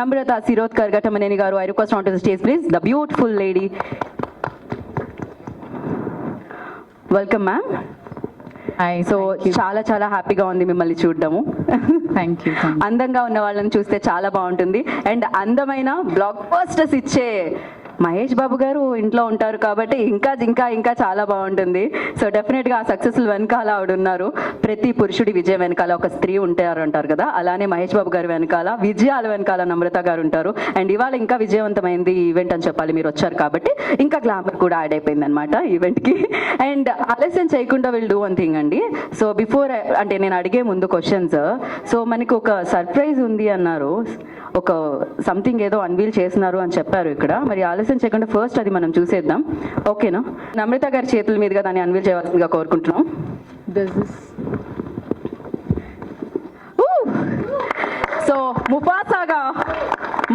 Namrata Sirotkar Ghatamaneni garu, I request onto the stage please, the beautiful lady. Welcome ma'am. Hi, so చాలా హ్యాపీగా ఉంది మిమ్మల్ని చూడడము. Thank you. అందంగా ఉన్న వాళ్ళని చూస్తే చాలా బాగుంటుంది. అండ్ అందమైన బ్లాక్ బస్టర్స్ ఇచ్చే మహేష్ బాబు గారు ఇంట్లో ఉంటారు కాబట్టి ఇంకా ఇంకా ఇంకా చాలా బాగుంటుంది. సో డెఫినెట్గా ఆ సక్సెస్ఫుల్ వెనకాల ఆవిడ ఉన్నారు. ప్రతి పురుషుడి విజయం వెనకాల ఒక స్త్రీ ఉంటారు అంటారు కదా, అలానే మహేష్ బాబు గారి వెనకాల విజయాల వెనకాల నమ్రత గారు ఉంటారు. అండ్ ఇవాళ ఇంకా విజయవంతమైంది ఈవెంట్ అని చెప్పాలి, మీరు వచ్చారు కాబట్టి ఇంకా గ్లామర్ కూడా యాడ్ అయిపోయింది అనమాట ఈవెంట్కి. అండ్ ఆలస్యం చేయకుండా విల్ డూ వన్ థింగ్ అండి. సో బిఫోర్ అంటే నేను అడిగే ముందు క్వశ్చన్స్, సో మనకి ఒక సర్ప్రైజ్ ఉంది అన్నారు, ఒక సంథింగ్ ఏదో అన్వీల్ చేస్తున్నారు అని చెప్పారు ఇక్కడ. మరి ఆలస్యం చేయకుండా ఫస్ట్ అది మనం చూసేద్దాం, ఓకేనా? నమ్రత గారి చేతుల మీదుగా దాన్ని అన్వీల్ చేయవలసిందిగా కోరుకుంటున్నాం. సో ముఫాసాగా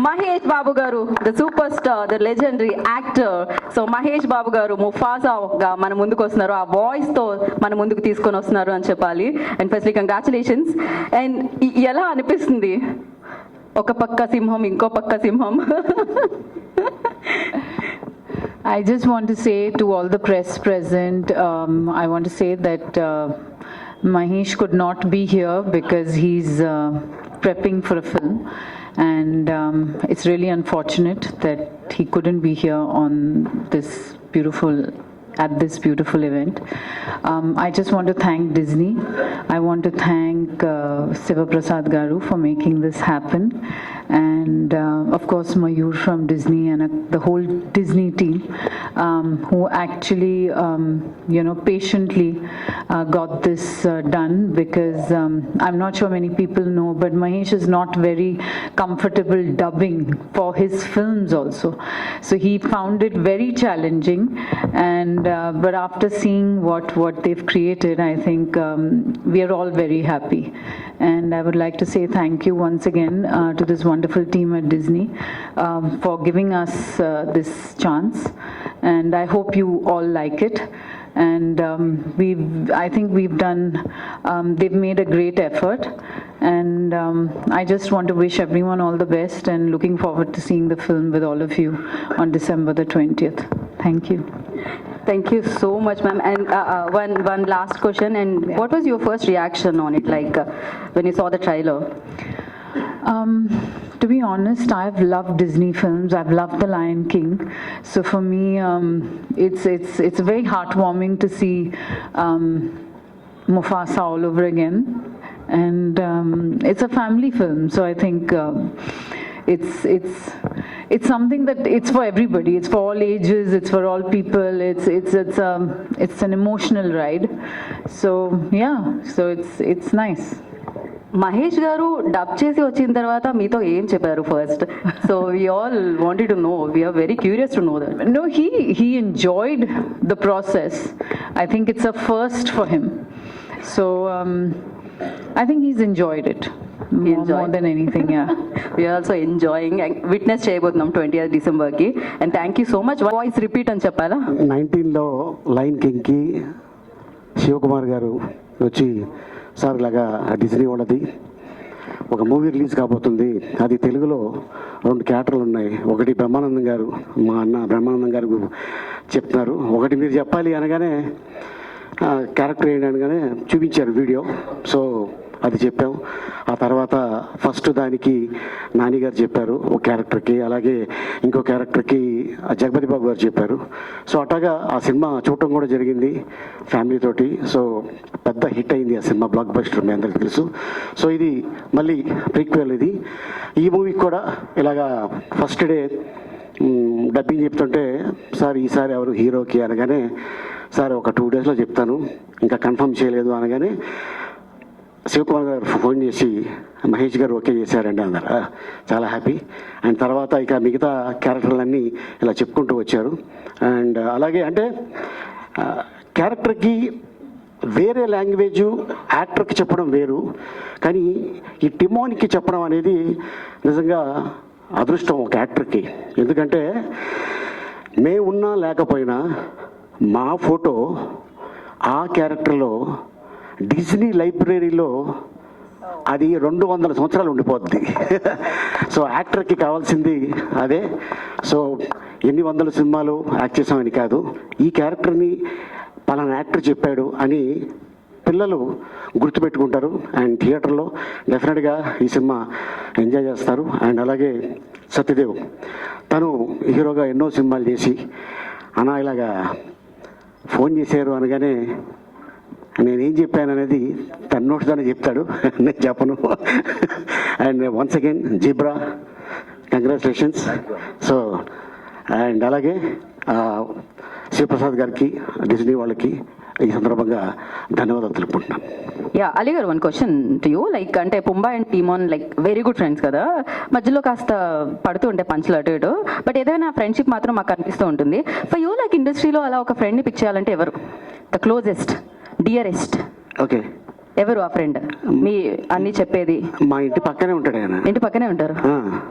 మహేష్ బాబు గారు, the super star, the legendary actor, so Mahesh Babu గారు ముఫాసాగా మన ముందుకు వస్తున్నారు, ఆ వాయిస్ తో మన ముందుకు తీసుకొని వస్తున్నారు అని చెప్పాలి. And firstly congratulations. అండ్ ఎలా అనిపిస్తుంది ఒక పక్క సింహం ఇంకో పక్క సింహం? I just want to say to all the press present, I want to say that Mahesh could not be here because he's prepping for a film, and it's really unfortunate that he couldn't be here on this at this beautiful event. I just want to thank Disney. I want to thank Siva Prasad Garu for making this happen, and of course Mayur from Disney and the whole Disney team who actually patiently got this done, because I'm not sure many people know, but Mahesh is not very comfortable dubbing for his films also, so he found it very challenging. And but after seeing what they've created, I think we are all very happy, and I would like to say thank you once again to this wonderful team at Disney for giving us this chance, and I hope you all like it. And I think we've done, they've made a great effort, and I just want to wish everyone all the best, and looking forward to seeing the film with all of you on December the 20th. Thank you. Thank you so much, ma'am. And one last question. And what was your first reaction on it, like when you saw the trailer? To be honest, I've loved Disney films. I've loved The Lion King. So for me, it's very heartwarming to see Mufasa all over again. And it's a family film, so I think it's something that it's for everybody. It's for all ages. It's for all people. It's an emotional ride. So yeah, so it's nice. Mahesh గారు dub చేసి వచ్చిన తర్వాత మీతో ఏం చెప్పారు first? So we all wanted to know, we are very curious to know that. No, he enjoyed the process. I think it's a first for him. So I think he's enjoyed it. More than anything, yeah. We are also enjoying. Witness చేయబోతున్నాం 20th December కి. And thank you so much. Voice repeat అని చెప్పాలా? 19లో lion king కి శివకుమార్ గారు వచ్చి, sir ఇలాగా Disney వాళ్ళది ఒక మూవీ రిలీజ్ కాబోతుంది, అది తెలుగులో 2 క్యారెక్టర్లు ఉన్నాయి, ఒకటి బ్రహ్మానందం గారు, మా అన్న బ్రహ్మానందం గారు చెప్తున్నారు, ఒకటి మీరు చెప్పాలి అనగానే క్యారెక్టర్ ఏంటి అనగానే చూపించారు వీడియో. సో అది చెప్పాం. ఆ తర్వాత ఫస్ట్ దానికి నాని గారు చెప్పారు ఒక క్యారెక్టర్కి, అలాగే ఇంకో క్యారెక్టర్కి జగపతి బాబు గారు చెప్పారు. సో అట్లాగా ఆ సినిమా చూడటం కూడా జరిగింది ఫ్యామిలీ తోటి. సో పెద్ద హిట్ అయింది ఆ సినిమా, బ్లాక్ బస్టర్, మీ అందరికీ తెలుసు. సో ఇది మళ్ళీ ప్రీక్వెల్. ఇది ఈ మూవీకి కూడా ఇలాగా ఫస్ట్ డే డబ్బింగ్ చెప్తుంటే, సార్ ఈసారి ఎవరు హీరోకి అనగానే, సార్ ఒక 2 డేస్లో చెప్తాను, ఇంకా కన్ఫర్మ్ చేయలేదు అనగానే శివకుమార్ గారు ఫోన్ చేసి మహేష్ గారు ఓకే చేశారండి అన్నారు. చాలా హ్యాపీ. అండ్ తర్వాత ఇక మిగతా క్యారెక్టర్లన్నీ ఇలా చెప్పుకుంటూ వచ్చారు. అండ్ అలాగే అంటే క్యారెక్టర్కి వేరే లాంగ్వేజు యాక్టర్కి చెప్పడం వేరు, కానీ ఈ టిమోన్కి చెప్పడం అనేది నిజంగా అదృష్టం ఒక యాక్టర్కి. ఎందుకంటే మేమున్నా లేకపోయినా మా ఫోటో ఆ క్యారెక్టర్లో డిజ్నీ లైబ్రరీలో అది 200 సంవత్సరాలు ఉండిపోద్ది. సో యాక్టర్కి కావాల్సింది అదే. సో ఎన్ని వందల సినిమాలు యాక్ట్ చేసామని కాదు, ఈ క్యారెక్టర్ని పలానా యాక్టర్ చెప్పాడు అని పిల్లలు గుర్తుపెట్టుకుంటారు. అండ్ థియేటర్లో డెఫినెట్గా ఈ సినిమా ఎంజాయ్ చేస్తారు. అండ్ అలాగే సత్యదేవ్, తను హీరోగా ఎన్నో సినిమాలు చేసి అన్నా ఇలాగా ఫోన్ చేశారు అనగానే నేనేం చెప్పాను అనేది తన నోటితోనే చెప్తాడు, నేను చెప్పను. And once again zebra, congratulations. So and అలాగే శివప్రసాద్ గారికి, డిజ్నీ వాళ్ళకి ఈ సందర్భంగా ధన్యవాదాలు తెలుపుకుంటున్నాను. యా అలీ గారు, one question to you. Like అంటే Pumbaa and Timon like very good friends కదా, మధ్యలో కాస్త పడుతూ ఉంటే పంచులు అటు ఇటు, బట్ ఏదైనా ఫ్రెండ్షిప్ మాత్రం మాకు అనిపిస్తూ ఉంటుంది. ఫర్ యూ లైక్ ఇండస్ట్రీలో అలా ఒక ఫ్రెండ్ని పిక్ చేయాలంటే ఎవరు? ద క్లోజెస్ట్, డియరెస్ట్ ఓకే, ఎవరు ఆ ఫ్రెండ్? మీ అన్ని చెప్పేది. మా ఇంటి పక్కనే ఉంటాడు ఆయన. ఇంటి పక్కనే ఉంటారు,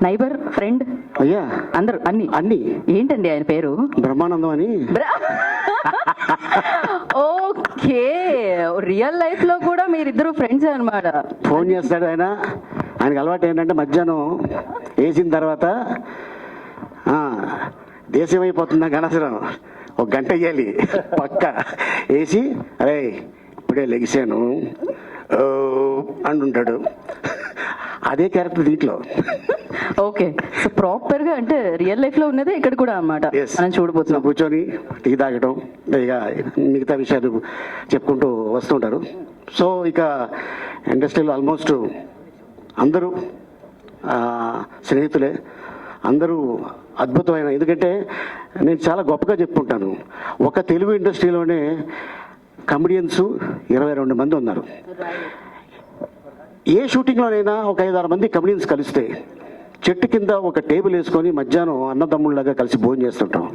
నైబర్, ఫ్రెండ్, అయ్యా అందరు అన్ని. ఏంటండి ఆయన పేరు? బ్రహ్మానందం అని. ఓకే, రియల్ లైఫ్ లో కూడా మీరిద్దరు ఫ్రెండ్స్ అన్నమాట. ఫోన్ చేస్తాడు ఆయన. ఆయనకి అలవాటు ఏంటంటే మధ్యాహ్నం వేసిన తర్వాత దేశం అయిపోతుందా గణసరం, ఒక గంట వేయాలి పక్క వేసి, అరే ఇప్పుడే లెగిసాను అంటుంటాడు. అదే క్యారెక్టర్ దీంట్లో. ఓకే, సో ప్రాపర్ గా అంటే రియల్ లైఫ్ లో ఉన్నదే ఇక్కడ కూడా అన్నమాట. మనం చూడబోతున్నాం, కూర్చొని టీ తాగటం, ఇక మిగతా విషయాలు చెప్పుకుంటూ వస్తుంటారు. సో ఇక ఇండస్ట్రీలో ఆల్మోస్ట్ అందరూ స్నేహితులే, అందరూ అద్భుతమైన. ఎందుకంటే నేను చాలా గొప్పగా చెప్పుకుంటాను, ఒక తెలుగు ఇండస్ట్రీలోనే కమెడియన్స్ 22 మంది ఉన్నారు. ఏ షూటింగ్లోనైనా ఒక 5-6 మంది కమెడియన్స్ కలిస్తే చెట్టు కింద ఒక టేబుల్ వేసుకొని మధ్యాహ్నం అన్నదమ్ముళ్ళగా కలిసి భోజనం చేస్తుంటాం.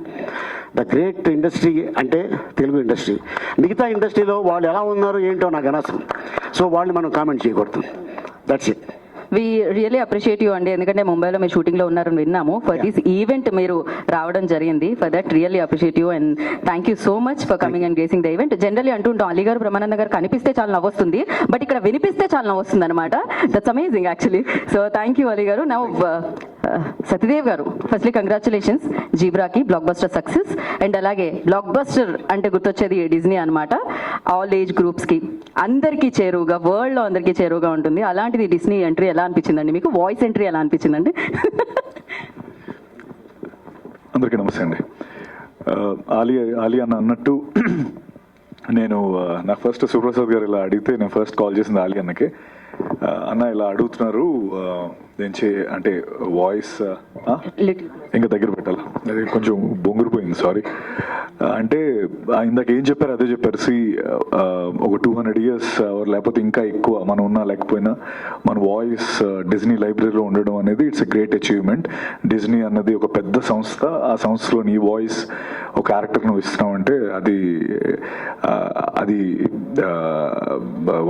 ద గ్రేట్ ఇండస్ట్రీ అంటే తెలుగు ఇండస్ట్రీ. మిగతా ఇండస్ట్రీలో వాళ్ళు ఎలా ఉన్నారు ఏంటో నాకు అనవసరం. సో వాళ్ళు మనం కామెంట్ చేయకూడదు. That's it. We really appreciate you అండి, ఎందుకంటే ముంబైలో మీరు షూటింగ్లో ఉన్నారని విన్నాము. ఫర్ దిస్ ఈవెంట్ మీరు రావడం జరిగింది. For that really appreciate you and thank you so much for coming and gracing the event. Generally అంటుంటాం అలీ గారు, బ్రహ్మానంద గారు కనిపిస్తే చాలా నవ్వొస్తుంది, బట్ ఇక్కడ వినిపిస్తే చాలా నవ్వొస్తుంది అనమాట. That's amazing actually. So thank you Ali గారు. నౌ సత్యదేవ్ గారు, ఫస్ట్లీ కంగ్రాచులేషన్స్ జీబ్రాకి, బ్లాక్ బస్టర్ సక్సెస్. అండ్ అలాగే బ్లాక్ బస్టర్ అంటే గుర్తొచ్చేది డిజ్నీ అనమాట. ఆల్ ఏజ్ గ్రూప్స్కి అందరికీ చేరువుగా, వరల్డ్లో అందరికీ చేరువుగా ఉంటుంది. అలాంటిది డిజ్నీ ఎంట్రీ ఎలా అనిపించిందండి మీకు? వాయిస్ ఎంట్రీ ఎలా అనిపించిందండి? అందరికీ నమస్తే అండి. ఆలీ అన్న అన్నట్టు నేను నాకు ఫస్ట్ సుప్రసాద్ గారు ఇలా అడిగితే నేను ఫస్ట్ కాల్ చేసింది ఆలీ అన్నకే. అన్న ఇలా అడుగుతున్నారు అంటే వాయిస్ ఇంకా దగ్గర పెట్టాలి, అది కొంచెం బొంగురిపోయింది, సారీ. అంటే ఇందాక ఏం చెప్పారు అదే చెప్పారు. ఒక 200 years లేకపోతే ఇంకా ఎక్కువ మనం ఉన్నా లేకపోయినా మన వాయిస్ డిజ్నీ లైబ్రరీలో ఉండడం అనేది it's a great achievement. Disney అన్నది ఒక పెద్ద సంస్థ, ఆ సంస్థలో నీ వాయిస్ ఒక క్యారెక్టర్ నువ్వు ఇస్తున్నావంటే అది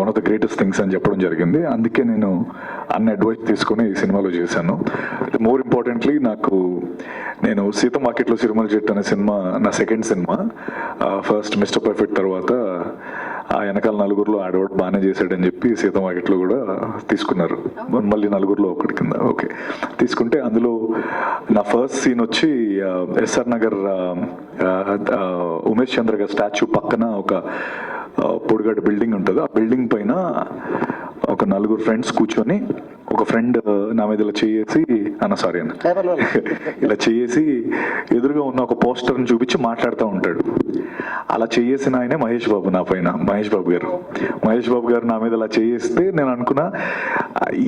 one of the greatest things అని చెప్పడం జరిగింది. అందుకే నేను అన్న అడ్వైస్ తీసుకుని ఈ సినిమాలో చేశాను. మోర్ ఇంపార్టెంట్లీ నేను సీత మార్కెట్లో సిరిమల చెట్టు అనే సినిమా నా second cinema. First mister perfect తర్వాత ఆ వెనకాల నలుగురిలో ఆడవాడు బాగానే చేశాడని చెప్పి సీత మార్కెట్లో కూడా తీసుకున్నారు, మళ్ళీ నలుగురిలో ఒకటి కింద. ఓకే, తీసుకుంటే అందులో నా ఫస్ట్ సీన్ వచ్చి ఎస్ఆర్ నగర్ ఉమేష్ చంద్ర గారి స్టాచ్యూ పక్కన ఒక పొడిగాడు బిల్డింగ్ ఉంటుంది. ఆ బిల్డింగ్ పైన ఒక 4 ఫ్రెండ్స్ కూర్చొని, ఒక ఫ్రెండ్ నా మీద ఇలా చేసి ఇలా చేసి ఎదురుగా ఉన్న ఒక పోస్టర్ని చూపించి మాట్లాడుతూ ఉంటాడు. అలా చేసిన ఆయనే మహేష్ బాబు, నా పైన మహేష్ బాబు గారు నా మీద అలా చేస్తే నేను అనుకున్నా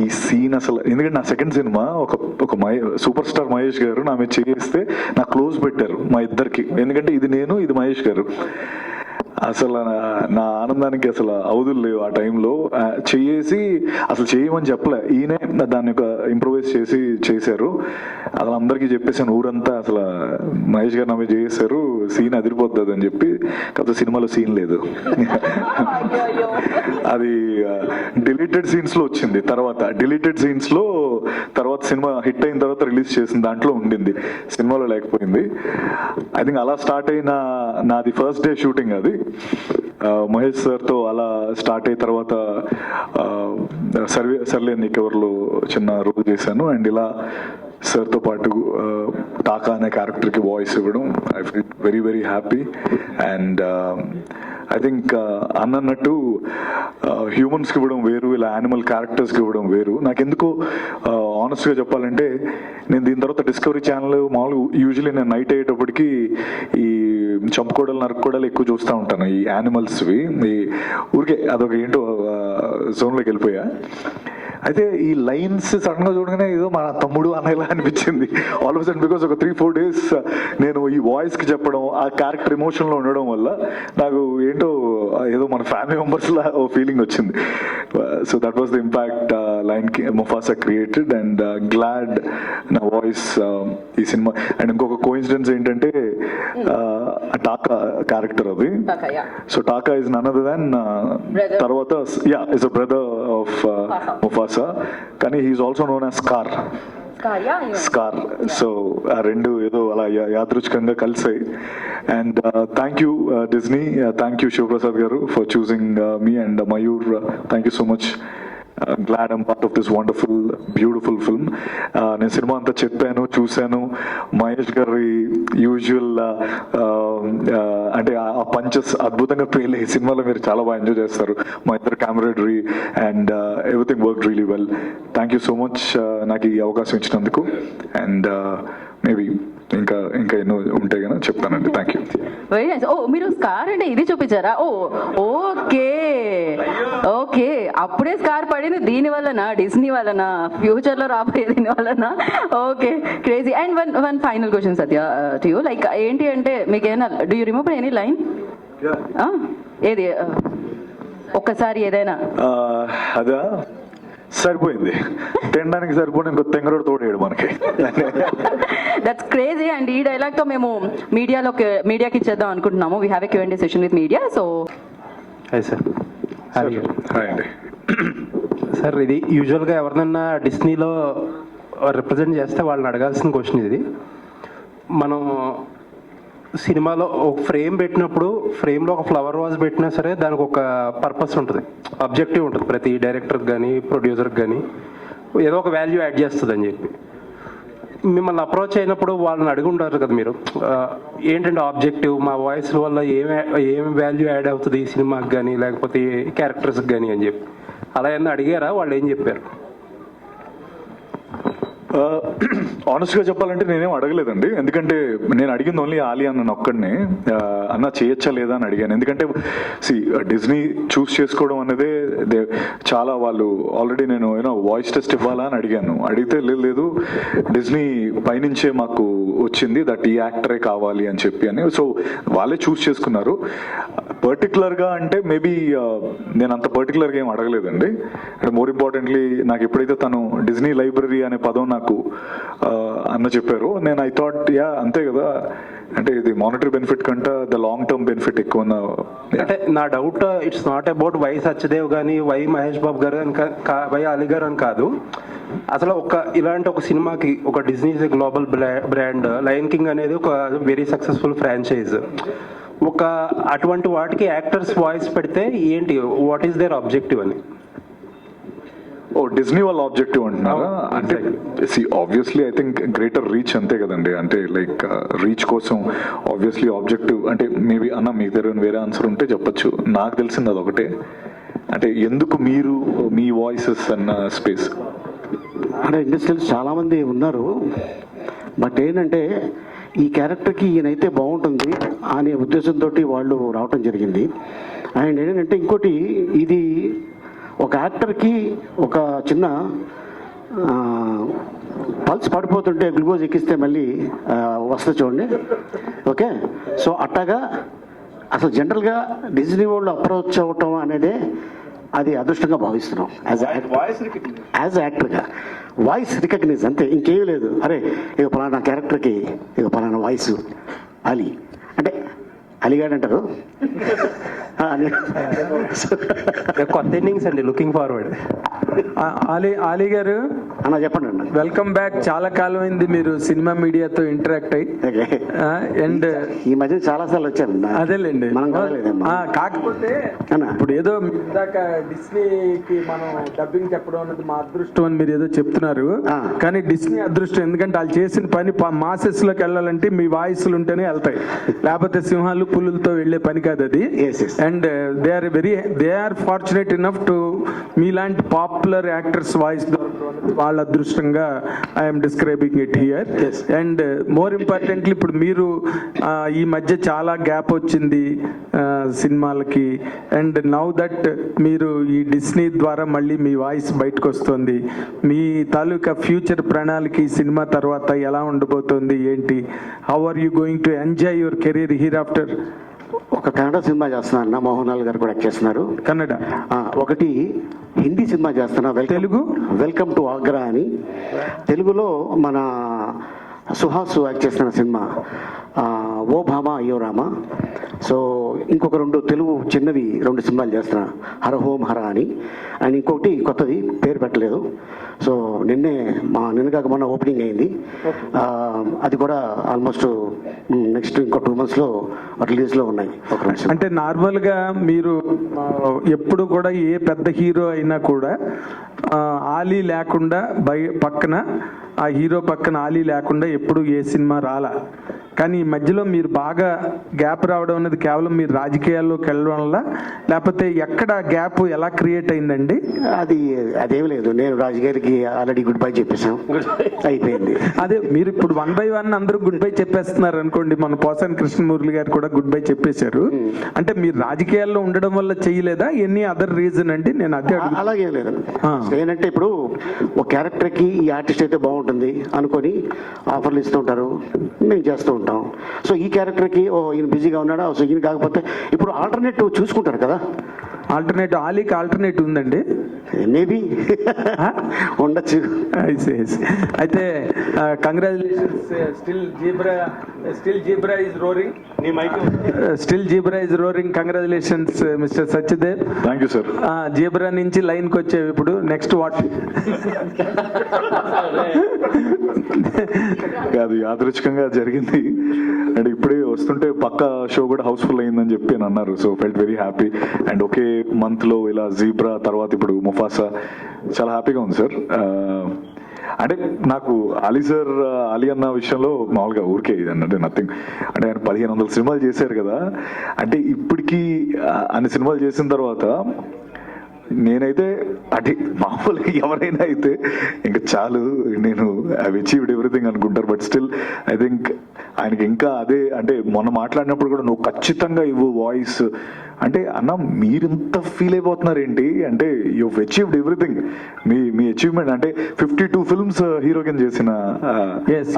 ఈ సీన్ అసలు, ఎందుకంటే నా సెకండ్ సినిమా ఒక సూపర్ స్టార్ మహేష్ గారు నా మీద చేస్తే నాకు క్లోజ్ పెట్టారు మా ఇద్దరికి, ఎందుకంటే ఇది నేను, ఇది మహేష్ గారు. అసలు నా ఆనందానికి అసలు అవధులు లేవు. ఆ టైంలో చేసి అసలు చేయమని చెప్పలే, ఈయనే దాన్ని ఒక ఇంప్రూవైజ్ చేశారు. అసలు అందరికీ చెప్పేసాను ఊరంతా, అసలు మహేష్ గారు నా మీద చేశారు, సీన్ అదిరిపోతుంది అని చెప్పి. కాకపోతే సినిమాలో సీన్ లేదు, అది డిలీటెడ్ సీన్స్ లో వచ్చింది. తర్వాత సినిమా హిట్ అయిన తర్వాత రిలీజ్ చేసిన దాంట్లో ఉండింది, సినిమాలో లేకపోయింది. ఐ థింక్ అలా స్టార్ట్ అయిన నాది ఫస్ట్ డే షూటింగ్ అది. మహేష్ సార్తో అలా స్టార్ట్ అయిన తర్వాత సర్లే నీకెవర్లో చిన్న రోల్ చేశాను. అండ్ ఇలా సార్తో పాటు టాకా అనే క్యారెక్టర్కి వాయిస్ ఇవ్వడం I feel very very happy. And I think అన్నట్టు హ్యూమన్స్కి ఇవ్వడం వేరు, ఇలా యానిమల్ క్యారెక్టర్స్కి ఇవ్వడం వేరు. నాకెందుకు ఆనెస్ట్గా చెప్పాలంటే నేను దీని తర్వాత డిస్కవరీ ఛానల్ మామూలు యూజువలీ నేను నైట్ అయ్యేటప్పటికి ఈ చంపుకోడలు నరుక్కోడలు ఎక్కువ చూస్తూ ఉంటాను, ఈ యానిమల్స్వి. ఈ ఊరికే అదొక ఏంటో జోన్లోకి వెళ్ళిపోయా. అయితే ఈ లైన్స్ సడన్గా చూడగానే ఏదో మన తమ్ముడు అనేలా అనిపించింది ఆల్ ఆఫ్ సడన్. బికాస్ ఒక 3-4 days నేను ఈ వాయిస్కి చెప్పడం, ఆ క్యారెక్టర్ ఎమోషన్లో ఉండడం వల్ల నాకు ఏంటో ఏదో మన ఫ్యామిలీ మెంబర్స్లా ఓ ఫీలింగ్ వచ్చింది. So that was the impact line Mufasa created. And glad నా వాయిస్ ఈ సినిమా. అండ్ ఇంకొక కోఇన్సిడెన్స్ ఏంటంటే టాకా క్యారెక్టర్ అది. So Taka is none other than తర్వాత is a brother of Mufasa, కానీ he's also known as Scar. So ఆ రెండు ఏదో అలా యాదృచ్ఛికంగా కలిసాయి. And thank you Disney, thank you Shivaprasad గారు for choosing me. And Mayur, thank you so much. Glad I'm part of this wonderful beautiful film. నేను cinema అంతా చెప్పాను, చూశాను. మహేష్ గారి యూజువల్ అంటే ఆ పంచెస్ అద్భుతంగా పేలే. ఈ సినిమాలో మీరు చాలా బాగా ఎంజాయ్ చేస్తారు. మా ఇద్దరు camaraderie and everything work really well. Thank you so much నాకు ఈ అవకాశం ఇచ్చినందుకు. అండ్ మేబీ ఇంకా ఎన్నో ఉంటాయి కదా చెప్తానండి. Thank you. Very nice. ఓ మీరు స్కార్ అంటే ఇది చూపించారా? ఓ ఓకే ఓకే, అప్పుడే స్కార్ పడింది దీని వలన, డిస్నీ వలన, ఫ్యూచర్ లో రాబోయే దీని వలన. Okay, crazy. And one final question Satya to you. Like ఏంటి అంటే మీకు ఏమైనా do you remember any line? ఏది ఒక్కసారి ఏదైనా? అదా సరిపోయింది, తినడానికి సరిపోయింది. ఇంకో తెంగరోడు తోడేడు మనకి. That's crazy. అండ్ ఈ డైలాగ్ తో మేము మీడియాకి ఇచ్చేద్దాం అనుకుంటున్నాము. We have a Q&A session with media. So hi sir. Hi అండి. సార్ ఇది యూజువల్గా ఎవరినన్నా డిస్నీలో రిప్రజెంట్ చేస్తే వాళ్ళని అడగాల్సిన క్వశ్చన్ ఇది. మనం సినిమాలో ఒక ఫ్రేమ్ పెట్టినప్పుడు ఫ్రేమ్లో ఒక ఫ్లవర్ వాజ్ పెట్టినా సరే దానికి ఒక పర్పస్ ఉంటుంది, అబ్జెక్టివ్ ఉంటుంది. ప్రతి డైరెక్టర్కి కానీ ప్రొడ్యూసర్కి కానీ ఏదో ఒక వాల్యూ యాడ్ చేస్తుంది అని చెప్పి మిమ్మల్ని అప్రోచ్ అయినప్పుడు వాళ్ళని అడిగి ఉంటారు కదా మీరు, ఏంటంటే ఆబ్జెక్టివ్ మా వాయిస్ వల్ల ఏం వాల్యూ యాడ్ అవుతుంది ఈ సినిమాకి కానీ లేకపోతే క్యారెక్టర్స్కి కానీ అని చెప్పి అలా ఏమన్నా అడిగారా? వాళ్ళు ఏం చెప్పారు? ఆనెస్ట్గా చెప్పాలంటే నేనేం అడగలేదండి. ఎందుకంటే నేను అడిగింది ఓన్లీ ఆలియా అన్న ఒక్కడినే, అన్న చేయొచ్చా లేదా అని అడిగాను. ఎందుకంటే డిజ్నీ చూస్ చేసుకోవడం అనేది చాలా వాళ్ళు ఆల్రెడీ నేను వాయిస్ టెస్ట్ ఇవ్వాలా అని అడిగాను. అడిగితే లేదు డిజ్నీ పైనుంచే మాకు వచ్చింది దట్ ఈ యాక్టరే కావాలి అని చెప్పి అని. సో వాళ్ళే చూస్ చేసుకున్నారు. పర్టికులర్గా అంటే మేబీ నేను అంత పర్టికులర్గా ఏం అడగలేదండి. అండ్ మోర్ ఇంపార్టెంట్లీ నాకు ఎప్పుడైతే తను డిజ్నీ లైబ్రరీ అనే పదం నాకు అన్న చెప్పారు, నేను ఐ థాట్ అంతే కదా, అంటే ఇది మానిటరీ బెనిఫిట్ కంటే ద లాంగ్ టర్మ్ బెనిఫిట్ ఎక్కువ. అంటే నా doubt it's not about why Satyadev కానీ వై మహేష్ బాబు గారు అని వై అలీ గారు అని కాదు. అసలు ఇలాంటి ఒక సినిమాకి ఒక Disney global brand lion king అనేది ఒక వెరీ సక్సెస్ఫుల్ ఫ్రాంచైజ్. అటువంటి వాటికి యాక్టర్స్ వాయిస్ పెడితే ఏంటి, వాట్ ఈస్ దేర్ ఆబ్జెక్టివ్ అని? డిజ్నీ వాళ్ళ ఆబ్జెక్టివ్ అంటున్నారా? అంటే obviously I think greater reach అంతే కదండి. అంటే లైక్ రీచ్ కోసం ఆబ్వియస్లీ ఆబ్జెక్టివ్ అంటే మేబీ అన్న మీకు దగ్గర వేరే ఆన్సర్ ఉంటే చెప్పచ్చు. నాకు తెలిసింది అదొకటే. అంటే ఎందుకు మీరు మీ వాయిసెస్ అన్న స్పేస్ అంటే ఇండస్ట్రీస్ చాలామంది ఉన్నారు, బట్ ఏంటంటే ఈ క్యారెక్టర్కి ఈయనైతే బాగుంటుంది అనే ఉద్దేశంతో వాళ్ళు రావటం జరిగింది. అండ్ ఏంటంటే ఇంకోటి, ఇది ఒక యాక్టర్కి ఒక చిన్న పల్స్ పడిపోతుంటే గ్లూకోజ్ ఎక్కిస్తే మళ్ళీ వస్తుంది చూడండి. ఓకే, సో అట్టగా అసలు జనరల్గా డిజ్నీ వాళ్ళు అప్రోచ్ అవ్వటం అనేది అది అదృష్టంగా భావిస్తున్నాం యాజ్ యాక్టర్గా. వాయిస్ రికగ్నైజ్ అంతే, ఇంకేమీ లేదు. అరే ఇక పలానా క్యారెక్టర్కి ఇక పలానా వాయిస్ అలీ అంటే అలీగాడ్ అంటారు. కొత్త ఇన్నింగ్స్ అండి, లుకింగ్ ఫార్వర్డ్. ఆలీ గారు అన్న చెప్పండి అన్న. Welcome back. చాలా కాలం అయింది మీరు సినిమా మీడియాతో ఇంటరాక్ట్ అయ్యి. ఓకే. అండ్ ఈ మధ్య చాలా సార్లు వచ్చాను అదేలేండి. మనం కలవలేదమ్మా. కాకపోతే అన్న. ఇప్పుడు ఏదో ఇందాక డిస్నీకి మనం డబ్బింగ్ చెప్పడం అన్నది మా అదృష్టం అని మీరు ఏదో చెప్తున్నారు. కానీ డిస్నీ అదృష్టం, ఎందుకంటే వాళ్ళు చేసిన పని మాసెస్ లోకి వెళ్ళాలంటే మీ వాయిస్లు ఉంటేనే వెళ్తాయి, లేకపోతే సింహాలు పులులతో వెళ్లే పని కాదు అది. Yes, yes. And they are fortunate enough to మీలాంటి పాపులర్ యాక్టర్స్ వాయిస్ వాళ్ళ అదృష్టంగా I'm describing it here. And more importantly ఇప్పుడు మీరు ఈ మధ్య చాలా గ్యాప్ వచ్చింది సినిమాలకి. అండ్ నౌ దట్ మీరు ఈ డిస్నీ ద్వారా మళ్ళీ మీ వాయిస్ బయటకు వస్తుంది. మీ తాలూకా ఫ్యూచర్ ప్రణాళిక ఈ సినిమా తర్వాత ఎలా ఉండబోతోంది ఏంటి? How are you going to enjoy your career here after? ఒక కన్నడ సినిమా చేస్తున్నా అన్న, మోహన్ లాల్ గారు కూడా యాక్ట్ చేస్తున్నారు. కన్నడ. ఒకటి హిందీ సినిమా చేస్తున్నా, తెలుగు? వెల్కమ్ టు ఆగ్రా అని. తెలుగులో మన సుహాస్ యాక్ట్ చేస్తున్న సినిమా ఓ భామ అయ్యో రామ. సో ఇంకొక రెండు తెలుగు చిన్నవి 2 సినిమాలు చేస్తున్నా, హర హోం హర అని. అండ్ ఇంకొకటి కొత్తది, పేరు పెట్టలేదు. సో నిన్న కాక మొన్న ఓపెనింగ్ అయింది. అది కూడా ఆల్మోస్ట్ నెక్స్ట్ ఇంకో 2 monthsలో రిలీజ్లో ఉన్నాయి. అంటే నార్మల్గా మీరు ఎప్పుడు కూడా ఏ పెద్ద హీరో అయినా కూడా ఆలీ లేకుండా పక్కన ఆ హీరో పక్కన ఆలీ లేకుండా ఎప్పుడు ఏ సినిమా రాలా. కానీ ఈ మధ్యలో మీరు బాగా గ్యాప్ రావడం అనేది కేవలం మీరు రాజకీయాల్లోకి వెళ్ళడం వల్ల, లేకపోతే ఎక్కడ గ్యాప్ ఎలా క్రియేట్ అయిందండి? అదేం లేదు, నేను రాజుగారికి ఆల్రెడీ గుడ్ బై చెప్పేసాం, అయిపోయింది. అదే మీరు ఇప్పుడు 1 by 1 అందరూ గుడ్ బై చెప్పేస్తున్నారు అనుకోండి. మన పోసాని కృష్ణమూర్తి గారు కూడా గుడ్ బై చెప్పేశారు. అంటే మీరు రాజకీయాల్లో ఉండడం వల్ల చేయలేదా, ఎనీ అదర్ రీజన్ అండి? నేను అదే అలాగే లేదు. ఏంటంటే ఇప్పుడు ఒక క్యారెక్టర్కి ఈ ఆర్టిస్ట్ అయితే బాగుంటుంది అనుకొని ఆఫర్లు ఇస్తూ ఉంటారు, మేము చేస్తూ ఉంటాం. సో ఈ క్యారెక్టర్కి ఈయన బిజీగా ఉన్నాడా, సో ఈయన కాకపోతే ఇప్పుడు ఆల్టర్నేటివ్ చూసుకుంటారు కదా. ఆల్టర్నేటివ్ ఆలీకి ఆల్టర్నేటివ్ ఉందండి? మేబీ ఉండొచ్చు. అయితే congratulations. Still zebra is roaring. Still zebra is roaring. Congratulations mister Satyadev. Thank you sir. Zebra నుంచి లైన్కి వచ్చేవి ఇప్పుడు నెక్స్ట్ వాట్? అది యాదృచ్ఛికంగా జరిగింది. అండ్ ఇప్పుడే వస్తుంటే పక్క షో కూడా హౌస్ఫుల్ అయిందని చెప్పి అని అన్నారు. So felt very happy. And ఒకే మంత్లో ఇలా జీబ్రా తర్వాత ఇప్పుడు ముఫాసా, చాలా హ్యాపీగా ఉంది సార్. అంటే నాకు అలీ అన్న విషయంలో మామూలుగా ఊరికే ఇది అన్నట్టు నథింగ్. అంటే ఆయన 1500 సినిమాలు చేశారు కదా. అంటే ఇప్పటికీ అన్ని సినిమాలు చేసిన తర్వాత నేనైతే అంటే మామూలుగా ఎవరైనా అయితే ఇంకా చాలు, నేను ఐ అచీవ్డ్ ఎవ్రీథింగ్ అనుకుంటారు. బట్ స్టిల్ ఐ థింక్ ఆయనకి ఇంకా అదే, అంటే మొన్న మాట్లాడినప్పుడు కూడా నువ్వు ఖచ్చితంగా ఇవ్వు వాయిస్ అంటే, అన్న మీరింత ఫీల్ అయిపోతున్నారు ఏంటి అంటే, you achieved everything. Me achievement అంటే 52 films హీరో కింద చేసిన